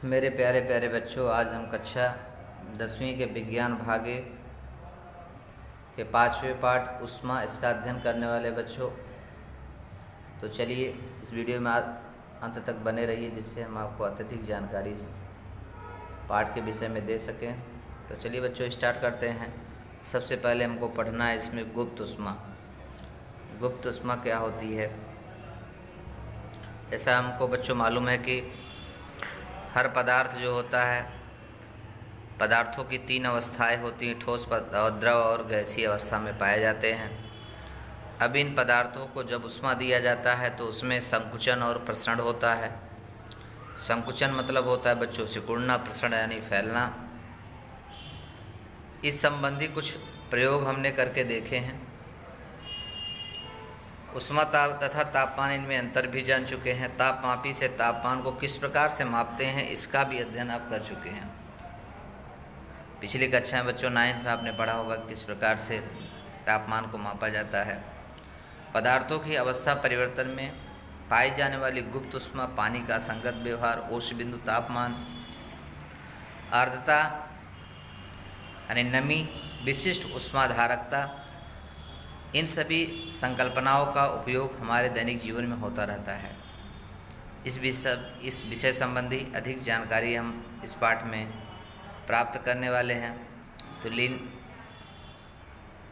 मेरे प्यारे प्यारे बच्चों, आज हम कक्षा 10वीं के विज्ञान भागे के 5वें पाठ ऊष्मा इसका अध्ययन करने वाले बच्चों। तो चलिए इस वीडियो में अंत तक बने रहिए, जिससे हम आपको अत्यधिक जानकारी इस पाठ के विषय में दे सकें। तो चलिए बच्चों स्टार्ट करते हैं। सबसे पहले हमको पढ़ना है इसमें गुप्त ऊष्मा। गुप्त ऊष्मा क्या होती है? ऐसा हमको बच्चों मालूम है कि हर पदार्थ जो होता है, पदार्थों की 3 अवस्थाएं होती हैं, ठोस, द्रव और गैसीय अवस्था में पाए जाते हैं। अब इन पदार्थों को जब ऊष्मा दिया जाता है तो उसमें संकुचन और प्रसरण होता है। संकुचन मतलब होता है बच्चों सिकुड़ना, प्रसरण यानी फैलना। इस संबंधी कुछ प्रयोग हमने करके देखे हैं। ऊष्मा तथा तापमान, इनमें अंतर भी जान चुके हैं। तापमापी से तापमान को किस प्रकार से मापते हैं, इसका भी अध्ययन आप कर चुके हैं। पिछली कक्षा में बच्चों 9th में आपने पढ़ा होगा किस प्रकार से तापमान को मापा जाता है। पदार्थों की अवस्था परिवर्तन में पाई जाने वाली गुप्त ऊष्मा, पानी का संगत व्यवहार, औष्ण्य बिंदु तापमान, आर्द्रता यानी नमी, विशिष्ट ऊष्माधारकता, इन सभी संकल्पनाओं का उपयोग हमारे दैनिक जीवन में होता रहता है। इस विषय संबंधी अधिक जानकारी हम इस पाठ में प्राप्त करने वाले हैं। तो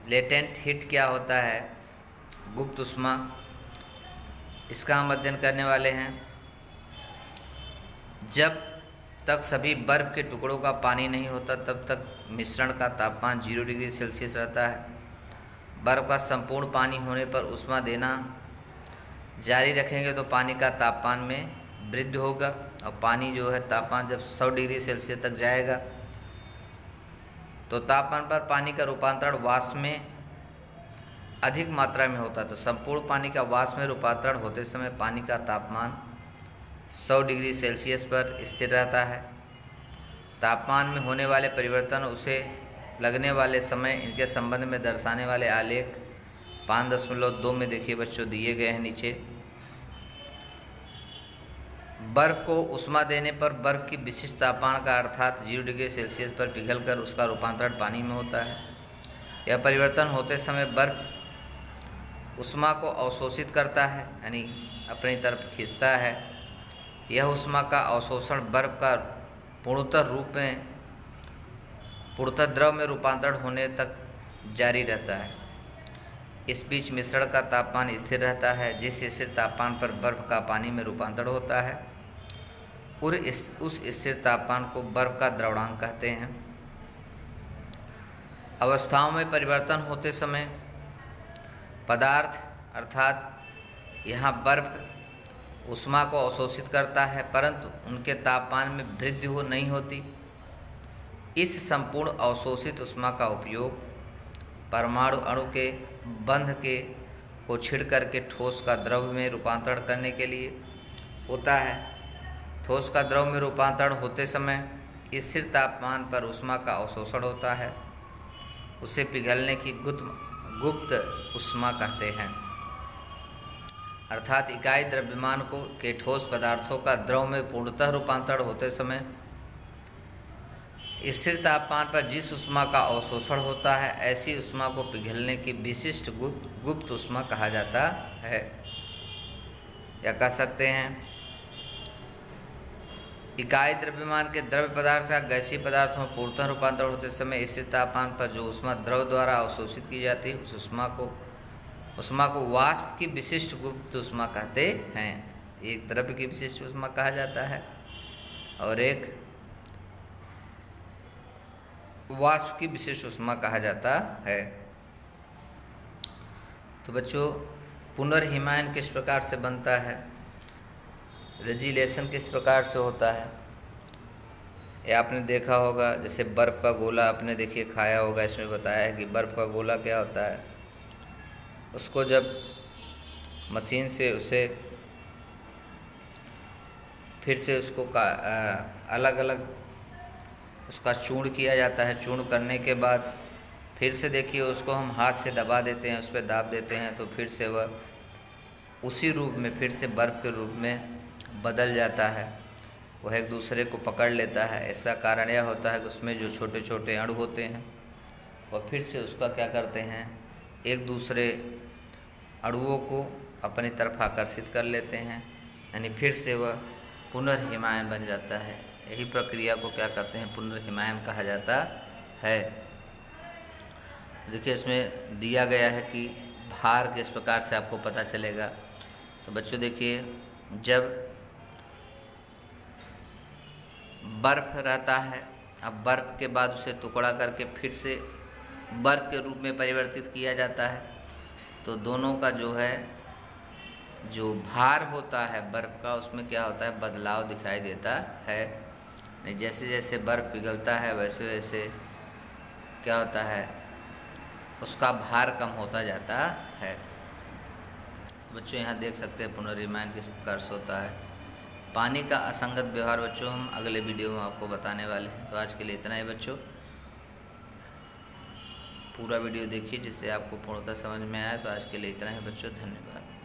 लेटेंट हीट क्या होता है, गुप्त ऊष्मा, इसका हम अध्ययन करने वाले हैं। जब तक सभी बर्फ के टुकड़ों का पानी नहीं होता तब तक मिश्रण का तापमान 0 डिग्री सेल्सियस रहता है। बर्फ का संपूर्ण पानी होने पर ऊष्मा देना जारी रखेंगे तो पानी का तापमान में वृद्धि होगा, और पानी जो है तापमान जब 100 डिग्री सेल्सियस तक जाएगा तो तापमान पर पानी का रूपांतरण वाष्प में अधिक मात्रा में होता है। तो संपूर्ण पानी का वाष्प में रूपांतरण होते समय पानी का तापमान 100 डिग्री सेल्सियस पर स्थिर रहता है। तापमान में होने वाले परिवर्तन, उसे लगने वाले समय, इनके संबंध में दर्शाने वाले आलेख 5.2 में देखिए बच्चों दिए गए हैं नीचे। बर्फ को ऊष्मा देने पर बर्फ की विशिष्ट तापमान का अर्थात 0 डिग्री सेल्सियस पर पिघलकर उसका रूपांतरण पानी में होता है। यह परिवर्तन होते समय बर्फ ऊष्मा को अवशोषित करता है, यानी अपनी तरफ खींचता है। यह ऊष्मा का अवशोषण बर्फ का पूर्णतः द्रव में रूपांतरण होने तक जारी रहता है। इस बीच मिश्रण का तापमान स्थिर रहता है, जिस स्थिर तापमान पर बर्फ का पानी में रूपांतरण होता है और उस स्थिर तापमान को बर्फ का द्रवणांक कहते हैं। अवस्थाओं में परिवर्तन होते समय पदार्थ अर्थात यहाँ बर्फ ऊष्मा को अवशोषित करता है, परंतु उनके तापमान में वृद्धि नहीं होती। इस संपूर्ण अवशोषित ऊष्मा का उपयोग परमाणु अणु के बंध को छिड़ करके ठोस का द्रव में रूपांतरण करने के लिए होता है। ठोस का द्रव में रूपांतरण होते समय स्थिर तापमान पर ऊष्मा का अवशोषण होता है, उसे पिघलने की गुप्त ऊष्मा कहते हैं। अर्थात इकाई द्रव्यमान के ठोस पदार्थों का द्रव में पूर्णतः रूपांतरण होते समय स्थिर तापमान पर जिस ऊष्मा का अवशोषण होता है, ऐसी ऊष्मा को पिघलने की विशिष्ट गुप्त ऊष्मा कहा जाता है। या कह सकते हैं इकाई द्रव्यमान के द्रव्य पदार्थ या गैसीय पदार्थों में पूर्णतः रूपांतरण होते समय स्थिर तापमान पर जो ऊष्मा द्रव द्वारा अवशोषित की जाती है, उस ऊष्मा को वाष्प की विशिष्ट गुप्त ऊष्मा कहते हैं। एक द्रव्य की विशिष्ट ऊष्मा कहा जाता है और एक वाष्प की विशिष्ट ऊष्मा कहा जाता है। तो बच्चों पुनर्हिमायन किस प्रकार से बनता है, रेजिलेशन किस प्रकार से होता है, ये आपने देखा होगा। जैसे बर्फ़ का गोला आपने देखिए खाया होगा, इसमें बताया है कि बर्फ़ का गोला क्या होता है। उसको जब मशीन से उसे फिर से उसको अलग अलग उसका चूर्ण किया जाता है। चूर्ण करने के बाद फिर से देखिए उसको हम हाथ से दबा देते हैं, उस पर दाब देते हैं, तो फिर से वह उसी रूप में फिर से बर्फ़ के रूप में बदल जाता है। वह एक दूसरे को पकड़ लेता है। इसका कारण यह होता है कि उसमें जो छोटे छोटे अणु होते हैं वह फिर से उसका क्या करते हैं, एक दूसरे अणुओं को अपनी तरफ आकर्षित कर लेते हैं, यानी फिर से वह पुनर्हिमायन बन जाता है। यही प्रक्रिया को क्या कहते हैं, पुनर्हिमायन कहा जाता है। देखिए इसमें दिया गया है कि भार किस प्रकार से आपको पता चलेगा। तो बच्चों देखिए, जब बर्फ़ रहता है, अब बर्फ़ के बाद उसे टुकड़ा करके फिर से बर्फ़ के रूप में परिवर्तित किया जाता है, तो दोनों का जो है जो भार होता है बर्फ़ का, उसमें क्या होता है, बदलाव दिखाई देता है। जैसे जैसे बर्फ़ पिघलता है वैसे वैसे क्या होता है, उसका भार कम होता जाता है। बच्चों यहाँ देख सकते हैं पुनर्हिमायन किस प्रकार से होता है। पानी का असंगत व्यवहार बच्चों हम अगले वीडियो में आपको बताने वाले हैं। तो आज के लिए इतना ही बच्चों, पूरा वीडियो देखिए जिससे आपको पूर्णतः समझ में आए। तो आज के लिए इतना ही बच्चों, धन्यवाद।